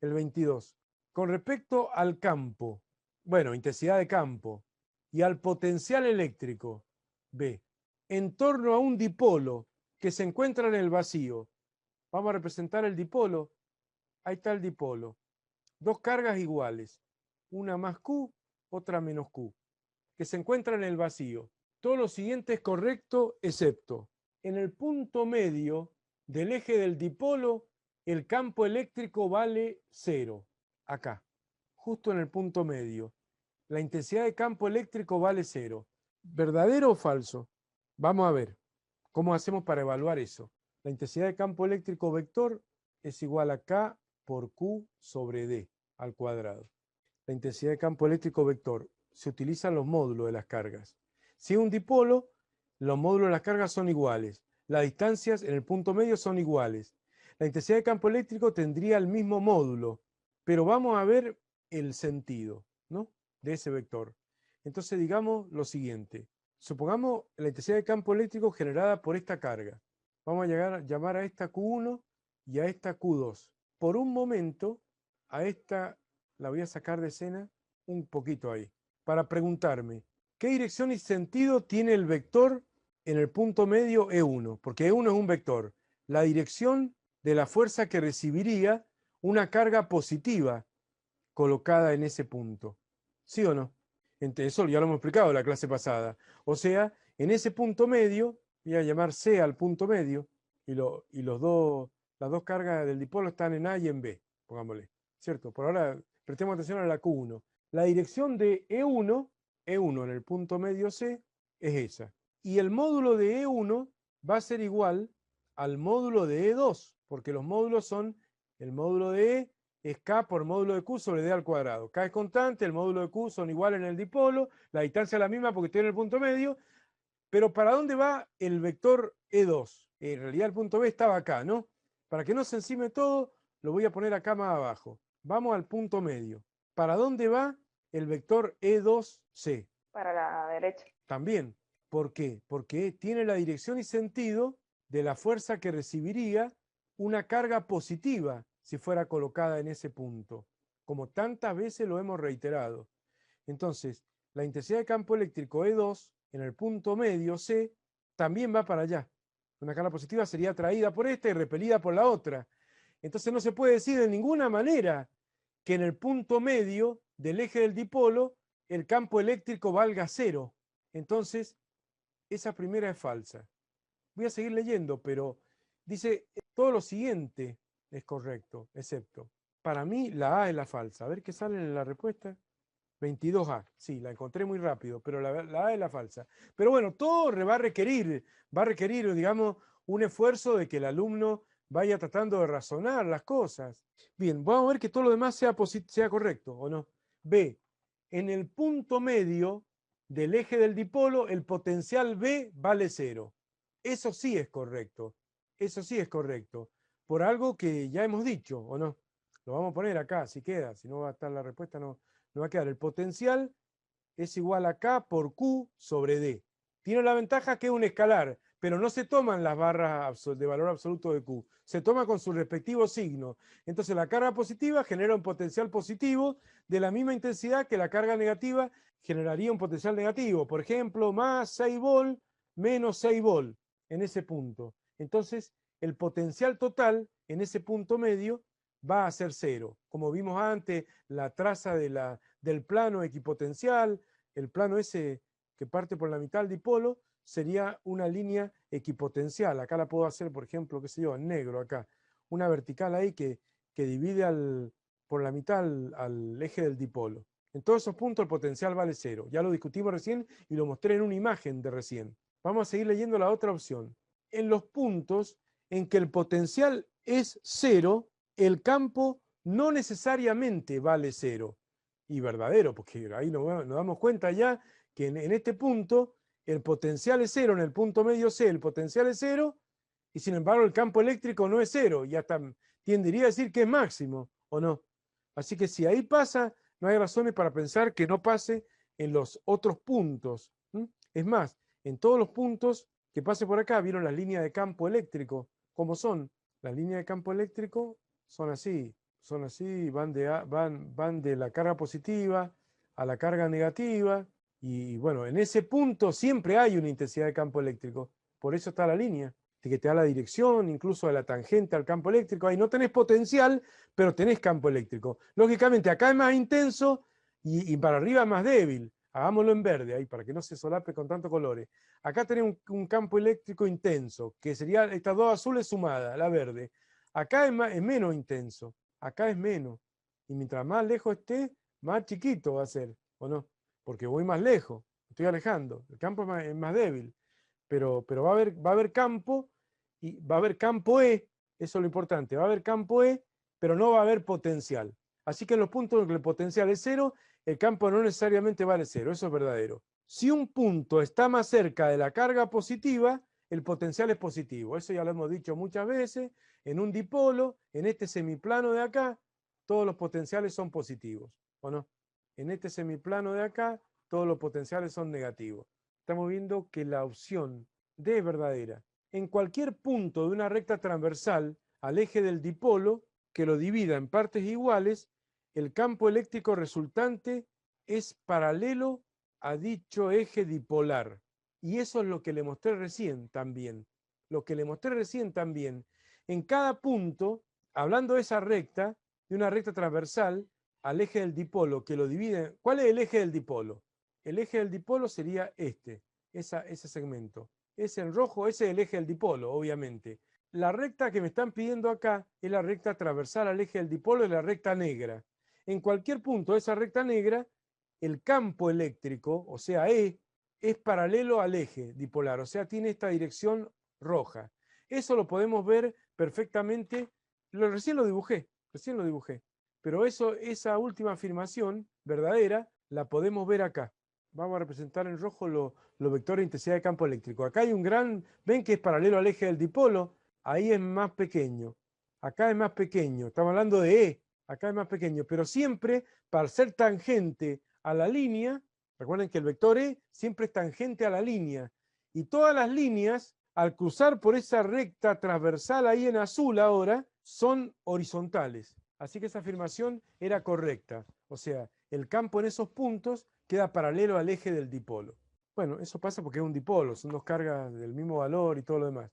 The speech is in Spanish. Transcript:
el 22. Con respecto al campo, bueno, intensidad de campo, y al potencial eléctrico, B, en torno a un dipolo que se encuentra en el vacío. Vamos a representar el dipolo. Ahí está el dipolo. Dos cargas iguales, una más Q, otra menos Q, que se encuentran en el vacío. Todo lo siguiente es correcto, excepto en el punto medio del eje del dipolo, el campo eléctrico vale 0. Acá, justo en el punto medio. La intensidad de campo eléctrico vale 0. ¿Verdadero o falso? Vamos a ver cómo hacemos para evaluar eso. La intensidad de campo eléctrico vector es igual a K por Q sobre D al cuadrado. La intensidad de campo eléctrico vector. Se utilizan los módulos de las cargas. Si es un dipolo, los módulos de las cargas son iguales. Las distancias en el punto medio son iguales. La intensidad de campo eléctrico tendría el mismo módulo, pero vamos a ver el sentido, ¿no?, de ese vector. Entonces digamos lo siguiente. Supongamos la intensidad de campo eléctrico generada por esta carga. Vamos a llamar a esta Q1 y a esta Q2. Por un momento, a esta la voy a sacar de escena un poquito ahí, para preguntarme, ¿qué dirección y sentido tiene el vector en el punto medio E1? Porque E1 es un vector. La dirección de la fuerza que recibiría una carga positiva colocada en ese punto. ¿Sí o no? Eso ya lo hemos explicado en la clase pasada. O sea, en ese punto medio, voy a llamar C al punto medio, y las dos cargas del dipolo están en A y en B, pongámosle. ¿Cierto? Por ahora prestemos atención a la Q1. La dirección de E1 en el punto medio C, es esa. Y el módulo de E1 va a ser igual al módulo de E2, porque los módulos son el módulo de E es K por módulo de Q sobre D al cuadrado. K es constante, el módulo de Q son iguales en el dipolo, la distancia es la misma porque estoy en el punto medio, pero ¿para dónde va el vector E2? En realidad el punto B estaba acá, ¿no? Para que no se encime todo, lo voy a poner acá más abajo. Vamos al punto medio. ¿Para dónde va el vector E2C? Para la derecha. También. ¿Por qué? Porque tiene la dirección y sentido de la fuerza que recibiría una carga positiva si fuera colocada en ese punto, como tantas veces lo hemos reiterado. Entonces, la intensidad de campo eléctrico E2 en el punto medio C también va para allá. Una carga positiva sería atraída por esta y repelida por la otra. Entonces no se puede decir de ninguna manera que en el punto medio del eje del dipolo el campo eléctrico valga 0. Entonces, esa primera es falsa. Voy a seguir leyendo, pero dice, todo lo siguiente es correcto, excepto. Para mí la A es la falsa. A ver qué sale en la respuesta. 22A. Sí, la encontré muy rápido, pero la A es la falsa. Pero bueno, todo va a requerir, digamos, un esfuerzo de que el alumno vaya tratando de razonar las cosas. Bien, vamos a ver que todo lo demás sea correcto, ¿o no? B. En el punto medio del eje del dipolo, el potencial B vale 0. Eso sí es correcto. Eso sí es correcto. Por algo que ya hemos dicho, ¿o no? Lo vamos a poner acá, si queda. Si no va a estar la respuesta, no va a quedar. El potencial es igual a K por Q sobre D. Tiene la ventaja que es un escalar, pero no se toman las barras de valor absoluto de Q. Se toma con su respectivo signo. Entonces la carga positiva genera un potencial positivo de la misma intensidad que la carga negativa generaría un potencial negativo. Por ejemplo, más 6 volt, menos 6 volt en ese punto. Entonces el potencial total en ese punto medio va a ser 0. Como vimos antes, la traza del plano equipotencial, el plano ese que parte por la mitad del dipolo, sería una línea equipotencial. Acá la puedo hacer, por ejemplo, qué sé yo, en negro acá. Una vertical ahí que divide por la mitad al eje del dipolo. En todos esos puntos el potencial vale 0. Ya lo discutimos recién y lo mostré en una imagen de recién. Vamos a seguir leyendo la otra opción. En los puntos en que el potencial es 0, el campo no necesariamente vale 0. Y verdadero, porque ahí nos damos cuenta ya que en este punto el potencial es 0, en el punto medio C el potencial es 0, y sin embargo el campo eléctrico no es 0, y hasta tendería a decir que es máximo, ¿o no? Así que si ahí pasa, no hay razones para pensar que no pase en los otros puntos. Es más, en todos los puntos que pase por acá, vieron las líneas de campo eléctrico, ¿cómo son? Las líneas de campo eléctrico son así, son así, van de la carga positiva a la carga negativa, y bueno, en ese punto siempre hay una intensidad de campo eléctrico, por eso está la línea, de que te da la dirección, incluso de la tangente al campo eléctrico. Ahí no tenés potencial, pero tenés campo eléctrico. Lógicamente acá es más intenso y para arriba es más débil. Hagámoslo en verde ahí para que no se solape con tantos colores. Acá tenés un campo eléctrico intenso, que sería estas dos azules sumadas, la verde. Acá es menos intenso, acá es menos. Y mientras más lejos esté, más chiquito va a ser, ¿o no? Porque voy más lejos, estoy alejando. El campo es más débil, pero va a haber campo, y va a haber campo E, eso es lo importante, va a haber campo E, pero no va a haber potencial. Así que en los puntos en que el potencial es cero, el campo no necesariamente vale cero, eso es verdadero. Si un punto está más cerca de la carga positiva, el potencial es positivo. Eso ya lo hemos dicho muchas veces. En un dipolo, en este semiplano de acá, todos los potenciales son positivos, ¿o no? En este semiplano de acá, todos los potenciales son negativos. Estamos viendo que la opción D es verdadera. En cualquier punto de una recta transversal al eje del dipolo, que lo divida en partes iguales, el campo eléctrico resultante es paralelo a dicho eje dipolar. Y eso es lo que le mostré recién también. Lo que le mostré recién también. En cada punto, hablando de esa recta, de una recta transversal al eje del dipolo que lo divide. ¿Cuál es el eje del dipolo? El eje del dipolo sería ese segmento. Ese en rojo, ese es el eje del dipolo, obviamente. La recta que me están pidiendo acá es la recta transversal al eje del dipolo, es la recta negra. En cualquier punto de esa recta negra, el campo eléctrico, o sea, E, es paralelo al eje dipolar, o sea, tiene esta dirección roja. Eso lo podemos ver perfectamente, recién lo dibujé, pero esa última afirmación verdadera la podemos ver acá. Vamos a representar en rojo los vectores de intensidad de campo eléctrico. Acá hay un gran, ven que es paralelo al eje del dipolo, ahí es más pequeño, acá es más pequeño, estamos hablando de E, acá es más pequeño, pero siempre para ser tangente a la línea, recuerden que el vector E siempre es tangente a la línea, y todas las líneas, al cruzar por esa recta transversal ahí en azul ahora, son horizontales. Así que esa afirmación era correcta. O sea, el campo en esos puntos queda paralelo al eje del dipolo. Bueno, eso pasa porque es un dipolo, son dos cargas del mismo valor y todo lo demás.